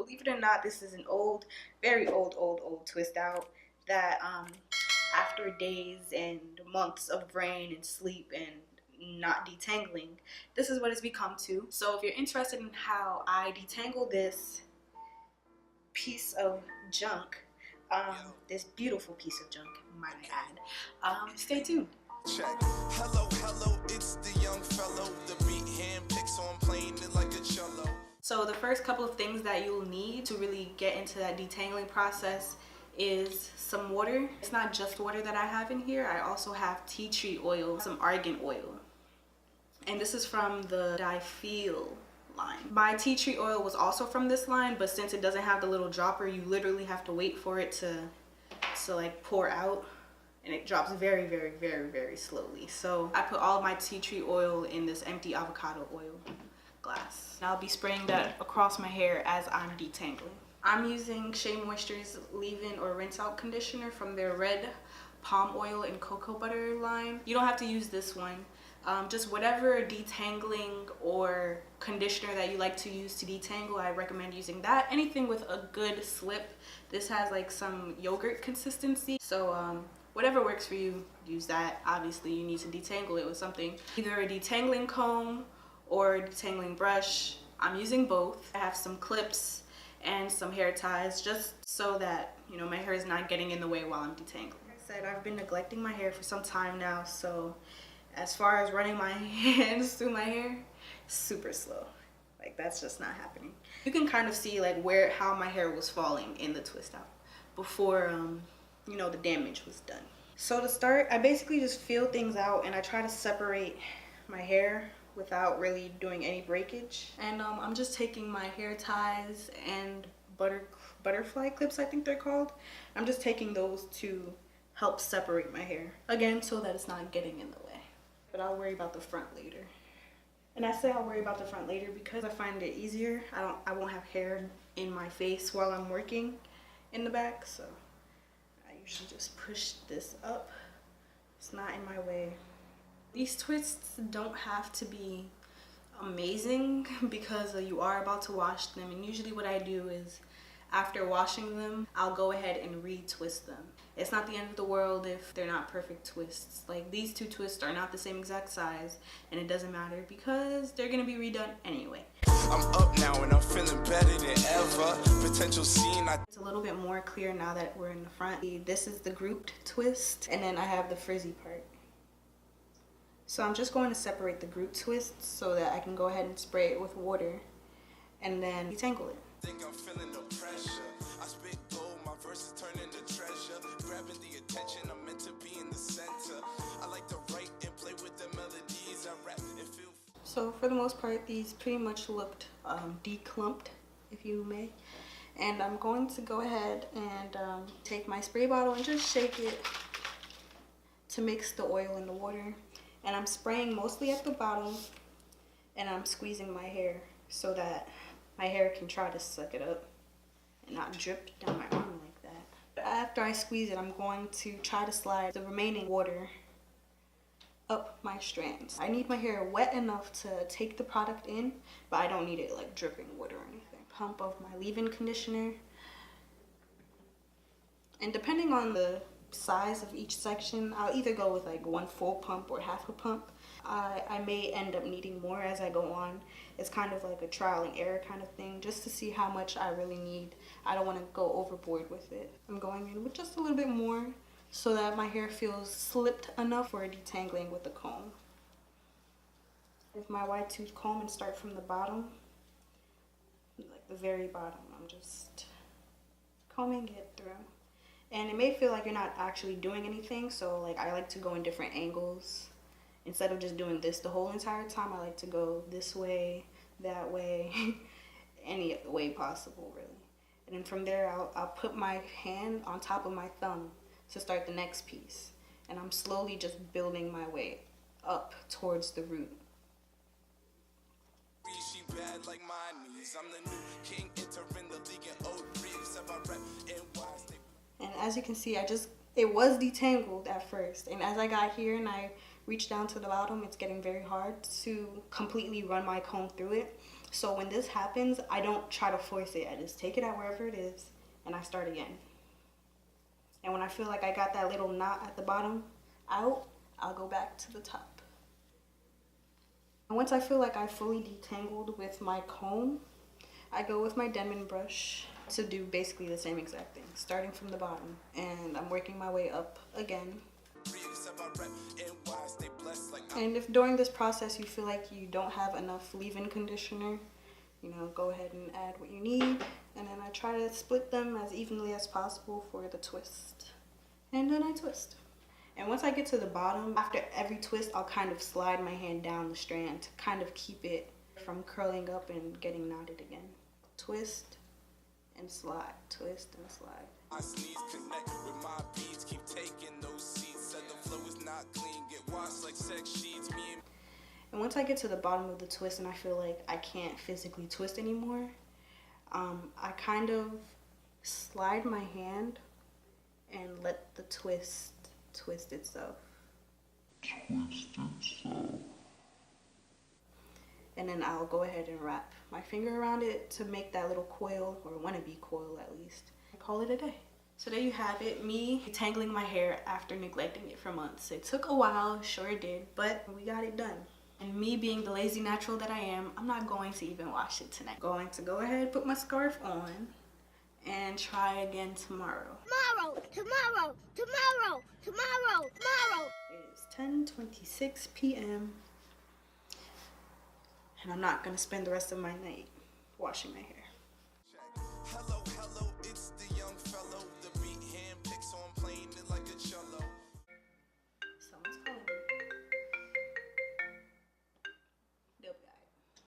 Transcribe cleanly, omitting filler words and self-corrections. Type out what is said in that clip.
Believe it or not, this is an old, very old twist out that after days and months of rain and sleep and not detangling, this is what it's become to. So if you're interested in how I detangle this piece of junk, this beautiful piece of junk, might I add, stay tuned. Check. Hello, hello, it's the young fellow. The beat hand picks on playing it like a cello. So the first couple of things that you'll need to really get into that detangling process is some water. It's not just water that I have in here. I also have tea tree oil, some argan oil. And this is from the Detangling line. My tea tree oil was also from this line, but since it doesn't have the little dropper, you literally have to wait for it to like pour out. And it drops very, very, very, very slowly. So I put all of my tea tree oil in this empty avocado oil glass. And I'll be spraying that across my hair as I'm detangling. I'm using Shea Moisture's leave-in or rinse out conditioner from their red palm oil and cocoa butter line. You don't have to use this one. Just whatever detangling or conditioner that you like to use to detangle, I recommend using that. Anything with a good slip. This has like some yogurt consistency. So whatever works for you, use that. Obviously you need to detangle it with something, either a detangling comb or a detangling brush. I'm using both. I have some clips and some hair ties just so that, you know, my hair is not getting in the way while I'm detangling. Like I said, I've been neglecting my hair for some time now, so as far as running my hands through my hair, super slow. Like that's just not happening. You can kind of see like how my hair was falling in the twist out before you know, the damage was done. So to start, I basically just feel things out and I try to separate my hair without really doing any breakage. And I'm just taking my hair ties and butterfly clips, I think they're called. I'm just taking those to help separate my hair. Again, so that it's not getting in the way. But I'll worry about the front later. And I say I'll worry about the front later because I find it easier. I won't have hair in my face while I'm working in the back, so usually just push this up. It's not in my way. These twists don't have to be amazing because you are about to wash them, and usually what I do is after washing them, I'll go ahead and retwist them. It's not the end of the world if they're not perfect twists. Like these two twists are not the same exact size, and it doesn't matter because they're gonna be redone anyway. I'm up now and I'm feeling better than ever. Potential scene. It's a little bit more clear now that we're in the front. This is the grouped twist, and then I have the frizzy part. So I'm just going to separate the group twists so that I can go ahead and spray it with water and then detangle it. Think I'm feeling the pressure. I spit gold, my verses turn into treasure. Grabbing the attention, I'm meant to be in the center. I like to write and play with the melodies. I rap and feel. So for the most part, these pretty much looked declumped, if you may. And I'm going to go ahead and take my spray bottle and just shake it to mix the oil in the water. And I'm spraying mostly at the bottom, and I'm squeezing my hair so that my hair can try to suck it up and not drip down my arm like that. After I squeeze it, I'm going to try to slide the remaining water up my strands. I need my hair wet enough to take the product in, but I don't need it like dripping water or anything. Pump of my leave-in conditioner. And depending on the size of each section, I'll either go with like one full pump or half a pump. I may end up needing more as I go on. It's kind of like a trial and error kind of thing, just to see how much I really need. I don't want to go overboard with it. I'm going in with just a little bit more so that my hair feels slipped enough for detangling with the comb. With my wide tooth comb and start from the bottom, like the very bottom. I'm just combing it through. And it may feel like you're not actually doing anything, so like I like to go in different angles. Instead of just doing this the whole entire time, I like to go this way, that way, any way possible really. And then from there, I'll put my hand on top of my thumb to start the next piece. And I'm slowly just building my way up towards the root. She bad like my knees. I'm the new king entering the league in 03. Except I rap NY. And as you can see, it was detangled at first. And as I got here and I reached down to the bottom, it's getting very hard to completely run my comb through it. So when this happens, I don't try to force it. I just take it out wherever it is and I start again. And when I feel like I got that little knot at the bottom out, I'll go back to the top. And once I feel like I fully detangled with my comb, I go with my Denman brush to do basically the same exact thing, starting from the bottom. And I'm working my way up again. And if during this process you feel like you don't have enough leave-in conditioner, you know, go ahead and add what you need. And then I try to split them as evenly as possible for the twist. And then I twist. And once I get to the bottom, after every twist, I'll kind of slide my hand down the strand to kind of keep it from curling up and getting knotted again. Twist and slide, twist and slide. My sleeves connect with my beads, keep taking those seats. Said the flow is not clean, get washed like sex sheets. And once I get to the bottom of the twist and I feel like I can't physically twist anymore, I kind of slide my hand and let the twist itself. And then I'll go ahead and wrap my finger around it to make that little coil, or wannabe coil at least. I call it a day. So there you have it, me detangling my hair after neglecting it for months. It took a while, sure did, but we got it done. And me being the lazy natural that I am, I'm not going to even wash it tonight. I'm going to go ahead, put my scarf on, and try again tomorrow. Tomorrow. It is 10:26 p.m. and I'm not gonna spend the rest of my night washing my hair.